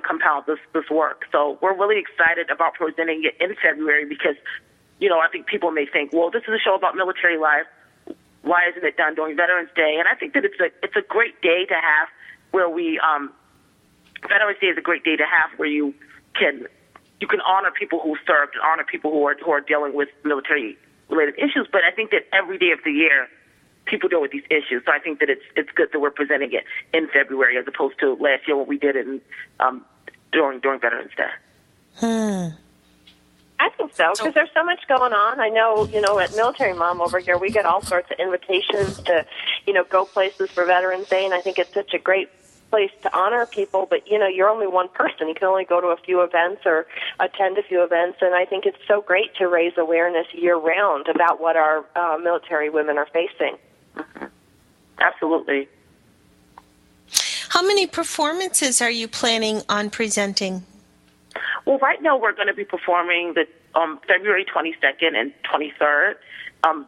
[SPEAKER 10] compile this work. So we're really excited about presenting it in February because, I think people may think, well, this is a show about military life. Why isn't it done during Veterans Day? And I think that it's a great day to have where we Veterans Day is a great day to have where you can honor people who served and honor people who are dealing with military-related issues. But I think that every day of the year, people deal with these issues. So I think that it's good that we're presenting it in February as opposed to last year when we did it during Veterans Day.
[SPEAKER 3] I think so, because there's so much going on. I know, at Military Mom over here, we get all sorts of invitations to, go places for Veterans Day, and I think it's such a great place to honor people, but you're only one person. You can only go to a few events or attend a few events, and I think it's so great to raise awareness year-round about what our military women are facing.
[SPEAKER 10] Mm-hmm. Absolutely.
[SPEAKER 4] How many performances are you planning on presenting?
[SPEAKER 10] Well, right now we're going to be performing the February 22nd and 23rd.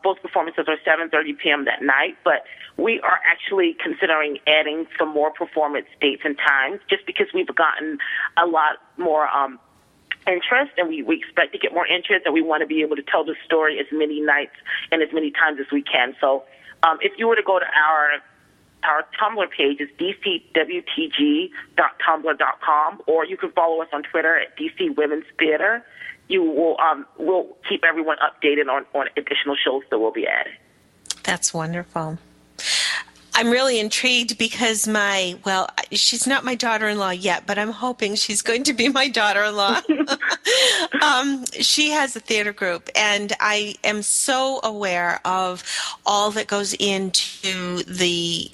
[SPEAKER 10] Both performances are 7:30 p.m. that night, but we are actually considering adding some more performance dates and times just because we've gotten a lot more interest, and we expect to get more interest, and we want to be able to tell the story as many nights and as many times as we can. So if you were to go to our Tumblr page is dcwtg.tumblr.com, or you can follow us on Twitter at DC Women's Theater. You will we'll keep everyone updated on additional shows that we'll be adding.
[SPEAKER 4] That's wonderful. I'm really intrigued because she's not my daughter-in-law yet, but I'm hoping she's going to be my daughter-in-law. She has a theater group, and I am so aware of all that goes into the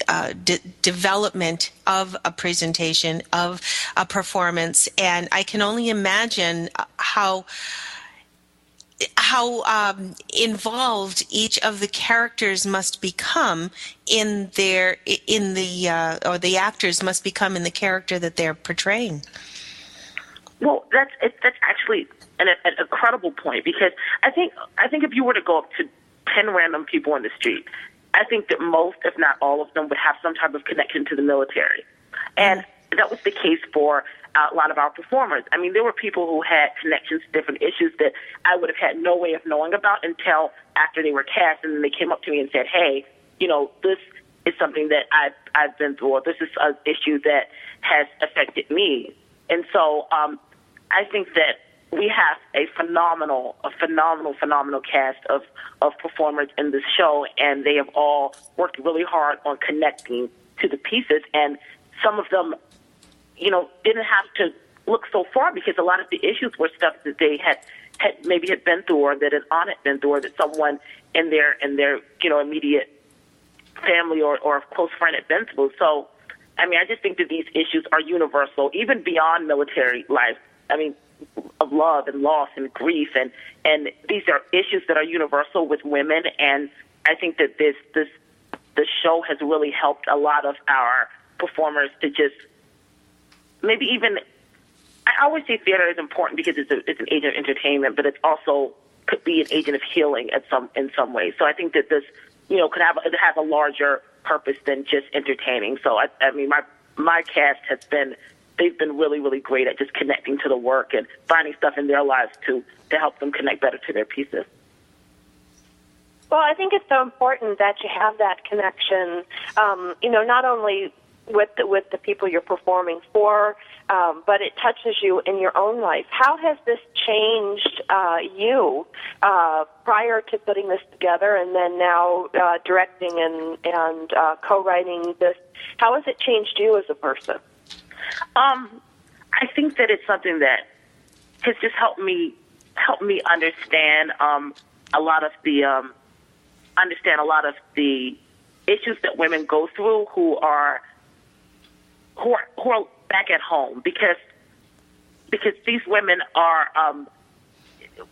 [SPEAKER 4] development of a presentation, of a performance, and I can only imagine how involved each of the characters must become the actors must become in the character that they're portraying.
[SPEAKER 10] Well, that's actually an incredible point, because I think if you were to go up to 10 random people in the street, I think that most, if not all of them, would have some type of connection to the military. And that was the case for a lot of our performers. I mean, there were people who had connections to different issues that I would have had no way of knowing about until after they were cast, and then they came up to me and said, hey, this is something that I've been through, or this is an issue that has affected me. And so I think that we have a phenomenal cast of performers in this show, and they have all worked really hard on connecting to the pieces, and some of them didn't have to look so far because a lot of the issues were stuff that they had been through, or that an aunt had been through, or that someone in their immediate family or a close friend had been through. So, I mean, I just think that these issues are universal, even beyond military life. I mean, of love and loss and grief, and these are issues that are universal with women. And I think that this show has really helped a lot of our performers to just maybe even, I always say theater is important because it's an agent of entertainment, but it also could be an agent of healing in some ways. So I think that this, it has a larger purpose than just entertaining. So I mean, my cast has been they've been really, really great at just connecting to the work and finding stuff in their lives to help them connect better to their pieces.
[SPEAKER 3] Well, I think it's so important that you have that connection, not only with the people you're performing for, but it touches you in your own life. How has this changed you prior to putting this together, and then now directing and co-writing this? How has it changed you as a person?
[SPEAKER 10] I think that it's something that has just helped me understand a lot of the issues that women go through who are back at home, because these women are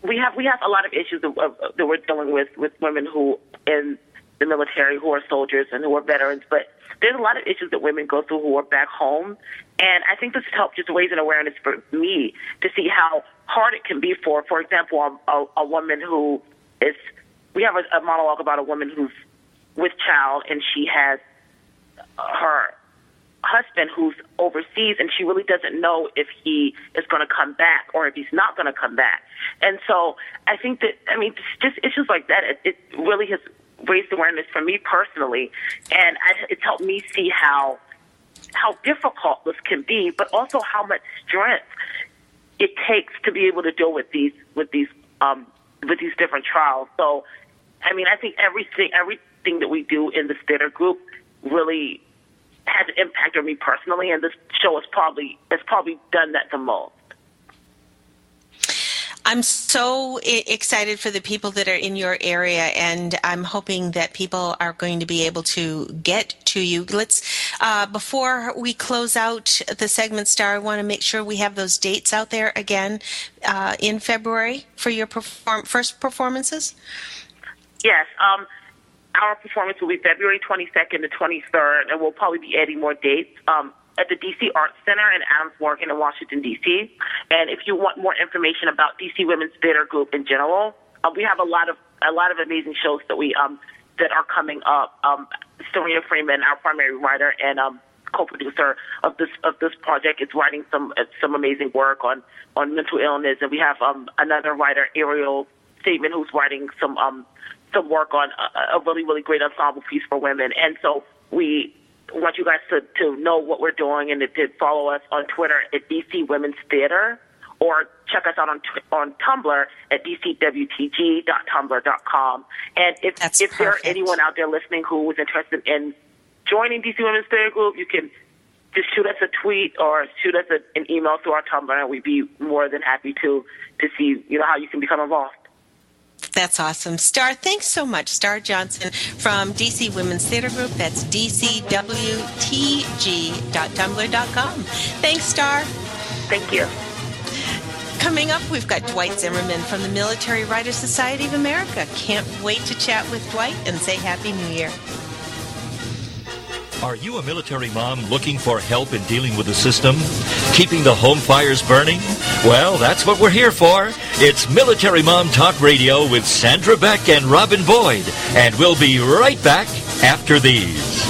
[SPEAKER 10] we have a lot of issues that we're dealing with women who in the military, who are soldiers and who are veterans, but there's a lot of issues that women go through who are back home, and I think this has helped just raise an awareness for me to see how hard it can be for example, a woman who is. We have a monologue about a woman who's with child, and she has her husband who's overseas, and she really doesn't know if he is going to come back or if he's not going to come back. And so I think that, just issues like that, it really has raised awareness for me personally, and it's helped me see how difficult this can be, but also how much strength it takes to be able to deal with these different trials. So, I think everything that we do in this theater group really has an impact on me personally, and this show has probably done that the most.
[SPEAKER 4] I'm so excited for the people that are in your area, and I'm hoping that people are going to be able to get to you. Let's, before we close out the segment, Star, I want to make sure we have those dates out there again in February for your first performances.
[SPEAKER 10] Yes, our performance will be February 22nd to 23rd, and we'll probably be adding more dates at the DC Arts Center in Adams Morgan in Washington, D.C. And if you want more information about DC Women's Theater Group in general, we have a lot of amazing shows that that are coming up. Serena Freeman, our primary writer and co-producer of this project, is writing some amazing work on mental illness, and we have another writer, Ariel Statement, who's writing some work on a really, really great ensemble piece for women. And so we want you guys to know what we're doing and to follow us on Twitter at DC Women's Theater, or check us out on Tumblr at dcwtg.tumblr.com. And if there's anyone out there listening who is interested in joining DC Women's Theater Group, you can just shoot us a tweet or shoot us an email through our Tumblr, and we'd be more than happy to see how you can become involved.
[SPEAKER 4] That's awesome. Star, thanks so much. Star Johnson from DC Women's Theater Group. That's dcwtg.tumblr.com. Thanks, Star.
[SPEAKER 10] Thank you.
[SPEAKER 4] Coming up, we've got Dwight Zimmerman from the Military Writers Society of America. Can't wait to chat with Dwight and say Happy New Year.
[SPEAKER 2] Are you a military mom looking for help in dealing with the system? Keeping the home fires burning? Well, that's what we're here for. It's Military Mom Talk Radio with Sandra Beck and Robin Boyd. And we'll be right back after these.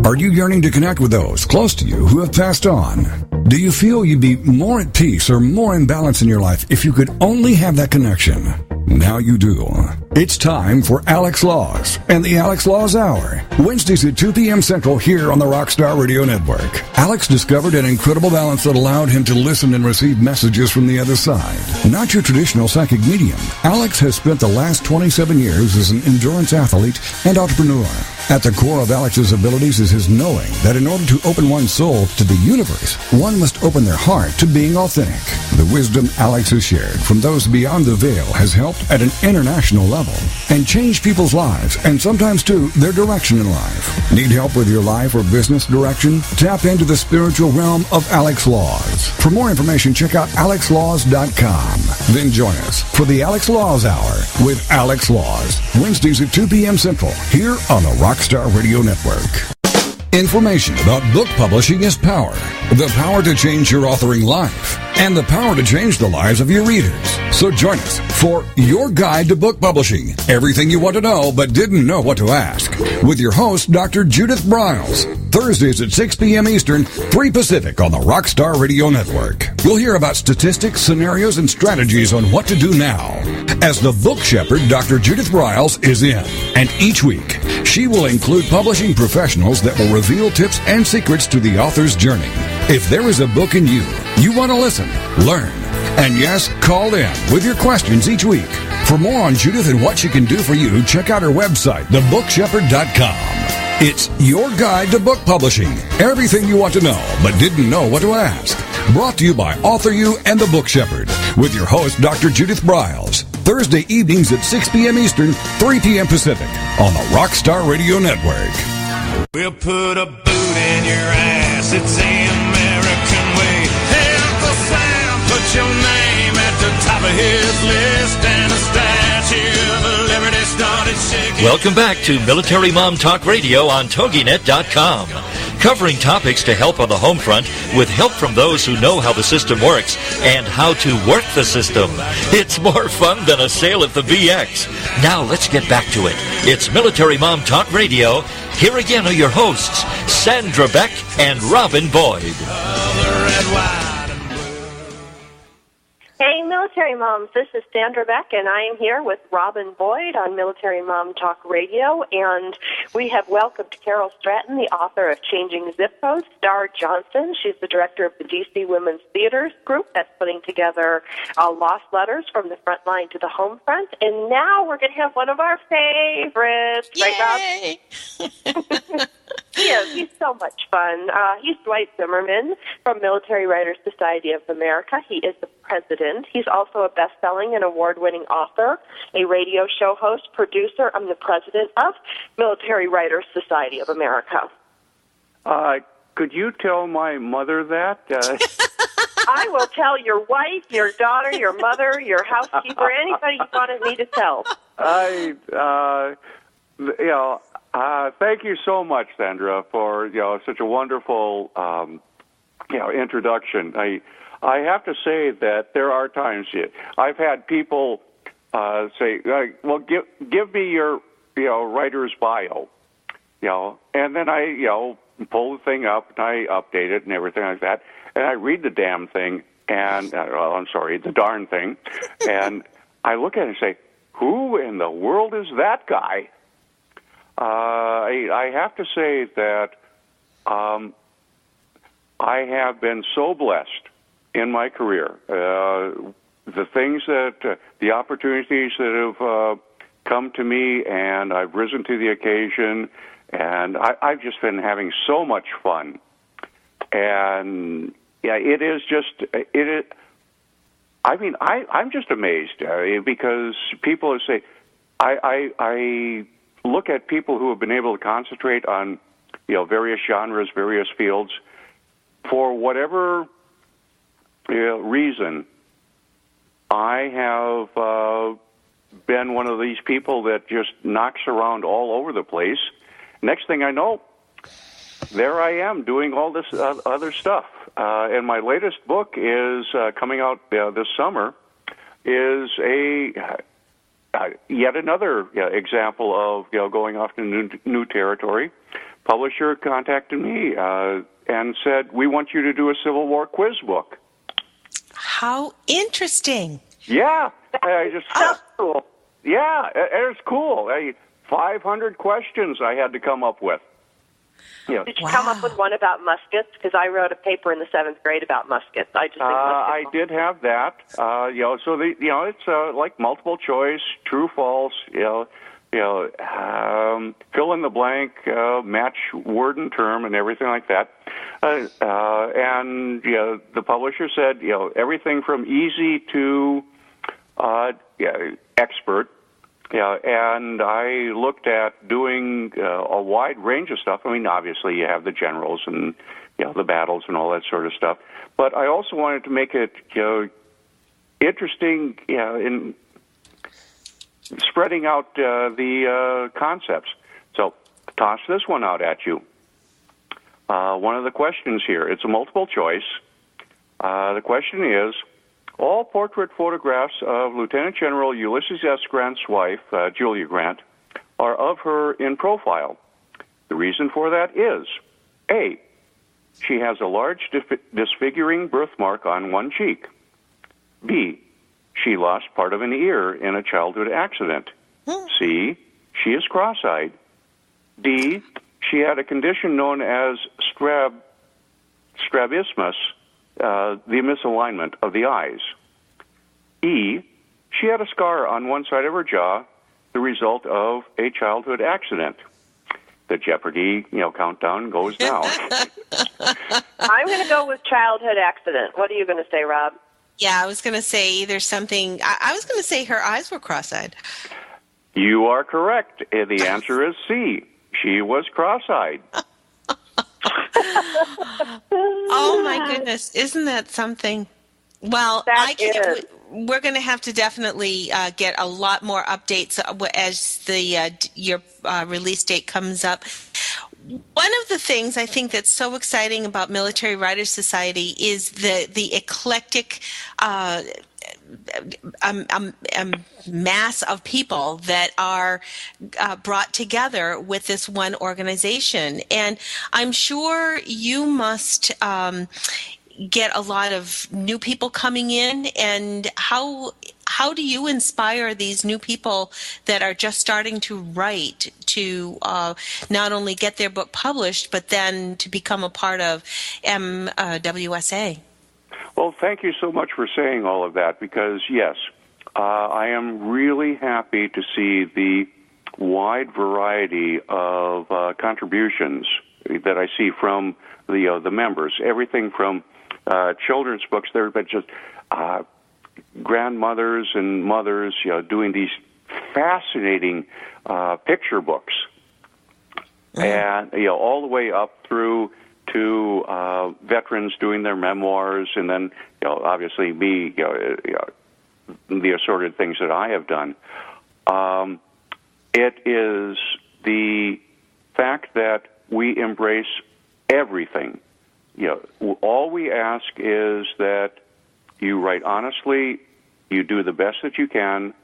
[SPEAKER 5] Are you yearning to connect with those close to you who have passed on? Do you feel you'd be more at peace or more in balance in your life if you could only have that connection? Now you do. It's time for Alex Laws and the Alex Laws Hour. Wednesdays at 2 p.m. Central here on the Rockstar Radio Network. Alex discovered an incredible balance that allowed him to listen and receive messages from the other side. Not your traditional psychic medium, Alex has spent the last 27 years as an endurance athlete and entrepreneur. At the core of Alex's abilities is his knowing that in order to open one's soul to the universe, one must open their heart to being authentic. The wisdom Alex has shared from those beyond the veil has helped at an international level and changed people's lives and sometimes, too, their direction in life. Need help with your life or business direction? Tap into the spiritual realm of Alex Laws. For more information, check out alexlaws.com. Then join us for the Alex Laws Hour with Alex Laws, Wednesdays at 2 p.m. Central, here on the Rockstar Radio Network. Information about book publishing is power. The power to change your authoring life and the power to change the lives of your readers. So join us for Your Guide to Book Publishing. Everything you want to know but didn't know what to ask. With your host, Dr. Judith Briles. Thursdays at 6 p.m. Eastern, 3 Pacific on the Rockstar Radio Network. You'll hear about statistics, scenarios, and strategies on what to do now. As the book shepherd, Dr. Judith Briles is in. And each week, she will include publishing professionals that will reveal tips and secrets to the author's journey. If there is a book in you want to listen, learn, and yes, call in with your questions each week. For more on Judith and what she can do for you, check out her website, thebookshepherd.com. It's your guide to book publishing. Everything you want to know, but didn't know what to ask. Brought to you by Author You and the Book Shepherd, with your host, Dr. Judith Briles. Thursday evenings at 6 p.m. Eastern, 3 p.m. Pacific, on the Rockstar Radio Network.
[SPEAKER 6] We'll put a boot in your ass. It's the American way. Hey, Uncle Sam, put your name at the top of his list, and a statue of liberty started shaking.
[SPEAKER 2] Welcome back to Military Mom Talk Radio on TogiNet.com. Covering topics to help on the home front with help from those who know how the system works and how to work the system. It's more fun than a sale at the BX. Now let's get back to it. It's Military Mom Talk Radio. Here again are your hosts, Sandra Beck and Robin Boyd.
[SPEAKER 3] Hey, Military Moms, this is Sandra Beck, and I am here with Robin Boyd on Military Mom Talk Radio, and we have welcomed Carol Stratton, the author of Changing Zip Codes, Star Johnson. She's the director of the D.C. Women's Theaters Group that's putting together Lost Letters from the Front Line to the Home Front, and now we're going to have one of our favorites.
[SPEAKER 4] Yay!
[SPEAKER 3] Right, Rob? He's so much fun. He's Dwight Zimmerman from Military Writers Society of America. He is the president. He's also a best-selling and award-winning author, a radio show host, producer. I'm the president of Military Writers Society of America.
[SPEAKER 11] Could you tell my mother that?
[SPEAKER 3] I will tell your wife, your daughter, your mother, your housekeeper, anybody you wanted me to tell.
[SPEAKER 11] Thank you so much, Sandra, for such a wonderful introduction. I have to say that there are times I've had people say, "Well, give me your writer's bio," and then I pull the thing up and I update it and everything like that, and I read the damn thing and the darn thing, and I look at it and say, "Who in the world is that guy?" I have to say that I have been so blessed in my career. The things the opportunities that have come to me, and I've risen to the occasion, and I've just been having so much fun. And it is just I mean, I'm just amazed because people say I look at people who have been able to concentrate on, various genres, various fields, for whatever reason. I have been one of these people that just knocks around all over the place. Next thing I know, there I am doing all this other stuff. And my latest book is coming out this summer. Is yet another example of going off to new territory. Publisher contacted me and said, "We want you to do a Civil War quiz book."
[SPEAKER 4] How interesting!
[SPEAKER 11] Yeah,
[SPEAKER 3] That's cool.
[SPEAKER 11] Yeah, it's cool. 500 questions I had to come up with.
[SPEAKER 3] Did you come up with one about muskets? Because I wrote a paper in the 7th grade about muskets. I just think
[SPEAKER 11] I did have that. So it's like multiple choice, true, false. Fill in the blank, match word and term, and everything like that. And the publisher said, everything from easy to expert. And I looked at doing a wide range of stuff. I mean, obviously, you have the generals and the battles and all that sort of stuff. But I also wanted to make it interesting in spreading out the concepts. So, toss this one out at you. One of the questions here, it's a multiple choice. The question is, all portrait photographs of Lieutenant General Ulysses S. Grant's wife, Julia Grant, are of her in profile. The reason for that is A, she has a large disfiguring birthmark on one cheek. B, she lost part of an ear in a childhood accident. C, she is cross-eyed. D, she had a condition known as strabismus, the misalignment of the eyes. E, she had a scar on one side of her jaw, the result of a childhood accident. The Jeopardy, countdown goes now.
[SPEAKER 3] I'm going to go with childhood accident. What are you going to say, Rob?
[SPEAKER 4] Yeah, I was going to say either something. I was going to say her eyes were cross-eyed.
[SPEAKER 11] You are correct. The answer is C. She was cross-eyed.
[SPEAKER 4] Oh, my goodness. Isn't that something? Well, we're going to have to definitely get a lot more updates as your release date comes up. One of the things I think that's so exciting about Military Writers Society is the eclectic mass of people that are brought together with this one organization. And I'm sure you must get a lot of new people coming in, and how do you inspire these new people that are just starting to write to not only get their book published, but then to become a part of MWSA?
[SPEAKER 11] Well, thank you so much for saying all of that, because, yes, I am really happy to see the wide variety of contributions that I see from the members. Everything from children's books there, but just grandmothers and mothers, doing these fascinating picture books, and all the way up through to veterans doing their memoirs, and then obviously me, the assorted things that I have done. It is the fact that we embrace everything. All we ask is that you write honestly, you do the best that you can.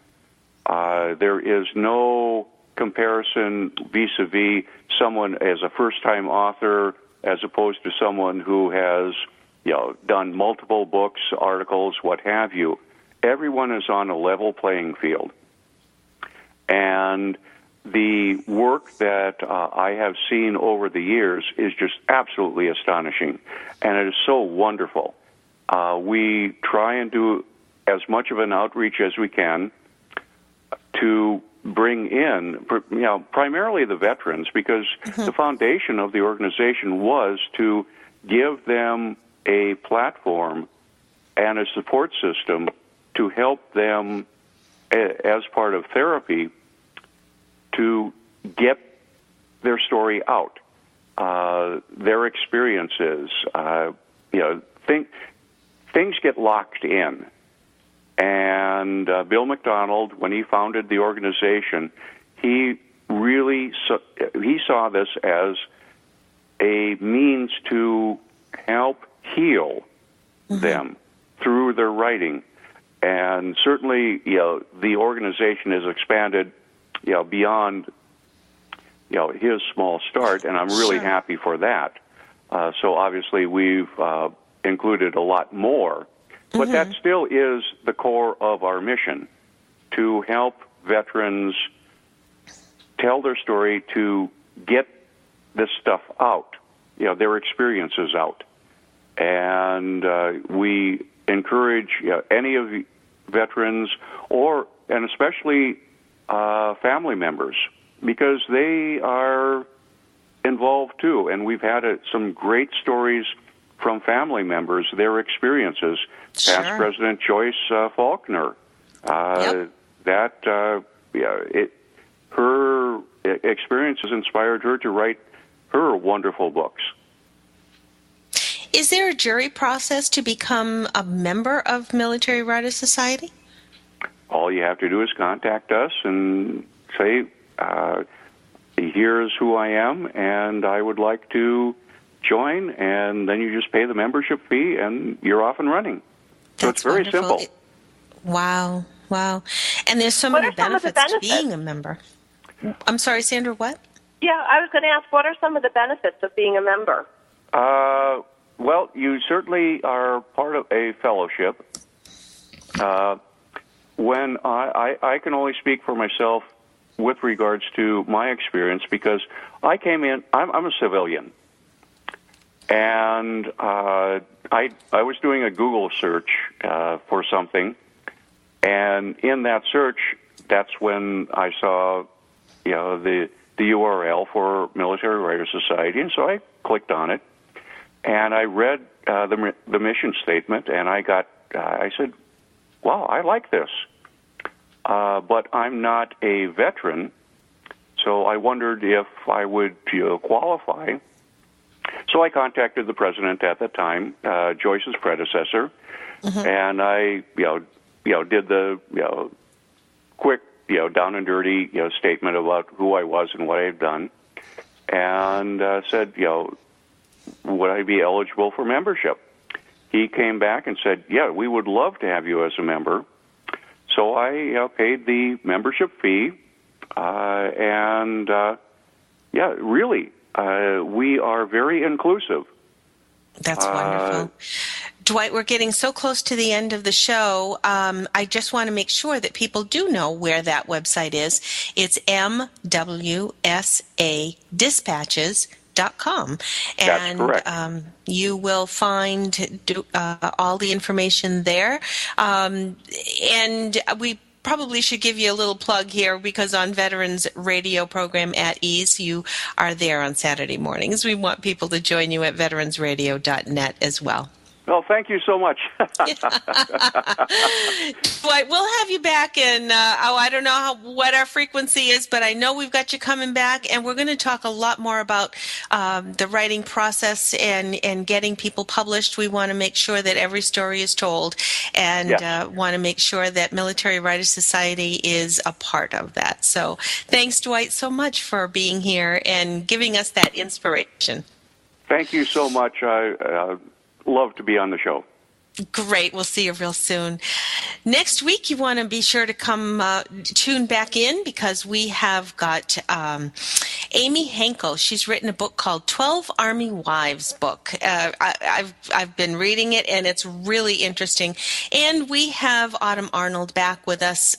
[SPEAKER 11] There is no comparison vis-a-vis someone as a first-time author as opposed to someone who has, done multiple books, articles, what have you. Everyone is on a level playing field. And the work that I have seen over the years is just absolutely astonishing, and it is so wonderful. We try and do as much of an outreach as we can to bring in, primarily the veterans, because the foundation of the organization was to give them a platform and a support system to help them, as part of therapy, to get their story out, their experiences. Things get locked in. And Bill McDonald, when he founded the organization, he really he saw this as a means to help heal them through their writing. And certainly, the organization has expanded, beyond, his small start, and I'm really happy for that. So obviously, we've included a lot more. But that still is the core of our mission, to help veterans tell their story, to get this stuff out, their experiences out. And we encourage any of the veterans, and especially family members, because they are involved too. And we've had some great stories from family members, their experiences. Past President Joyce Faulkner, her experiences inspired her to write her wonderful books.
[SPEAKER 4] Is there a jury process to become a member of Military Writers Society?
[SPEAKER 11] All you have to do is contact us and say, here's who I am, and I would like to join, and then you just pay the membership fee, and you're off and running. So it's very simple.
[SPEAKER 4] Wow. And there's so many benefits to being a member. I'm sorry, Sandra, what?
[SPEAKER 3] Yeah, I was going to ask, what are some of the benefits of being a member?
[SPEAKER 11] Well, you certainly are part of a fellowship. When I can only speak for myself with regards to my experience, because I came in, I'm a civilian, and I was doing a Google search for something, and in that search, that's when I saw, the URL for Military Writers Society, and so I clicked on it, and I read the mission statement, and I said, wow, I like this. But I'm not a veteran, so I wondered if I would qualify. So I contacted the president at the time, Joyce's predecessor, and I, did the, quick, down and dirty, statement about who I was and what I had done, and said, would I be eligible for membership? He came back and said, yeah, we would love to have you as a member. So I paid the membership fee, and really, we are very inclusive.
[SPEAKER 4] That's wonderful. Dwight, we're getting so close to the end of the show. I just want to make sure that people do know where that website is. It's MWSAdispatches.com.
[SPEAKER 11] That's correct.
[SPEAKER 4] You will find all the information there. And we probably should give you a little plug here, because on Veterans Radio program At Ease, you are there on Saturday mornings. We want people to join you at veteransradio.net as well.
[SPEAKER 11] Well, thank you so much.
[SPEAKER 4] Dwight, we'll have you back in, I don't know what our frequency is, but I know we've got you coming back, and we're going to talk a lot more about the writing process and getting people published. We want to make sure that every story is told, and want to make sure that Military Writers Society is a part of that. So thanks, Dwight, so much for being here and giving us that inspiration.
[SPEAKER 11] Thank you so much. I love to be on the show.
[SPEAKER 4] Great. We'll see you real soon. Next week, you want to be sure to come tune back in, because we have got Amy Henkel. She's written a book called 12 Army Wives book. I've been reading it, and it's really interesting. And we have Autumn Arnold back with us.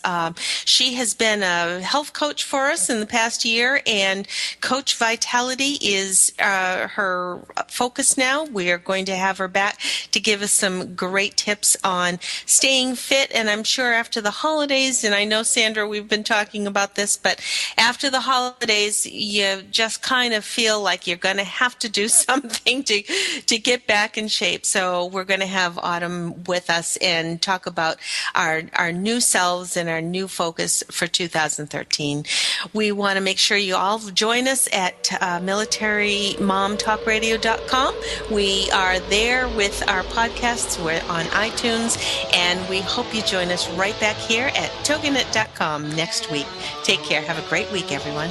[SPEAKER 4] She has been a health coach for us in the past year, and Coach Vitality is her focus now. We are going to have her back to give us some great tips on staying fit. And I'm sure after the holidays, and I know, Sandra, we've been talking about this, but after the holidays, you just kind of feel like you're going to have to do something to get back in shape. So we're going to have Autumn with us and talk about our new selves and our new focus for 2013. We want to make sure you all join us at militarymomtalkradio.com. We are there with our podcasts. We're on iTunes, and we hope you join us right back here at toginet.com next week. Take care. Have a great week, everyone.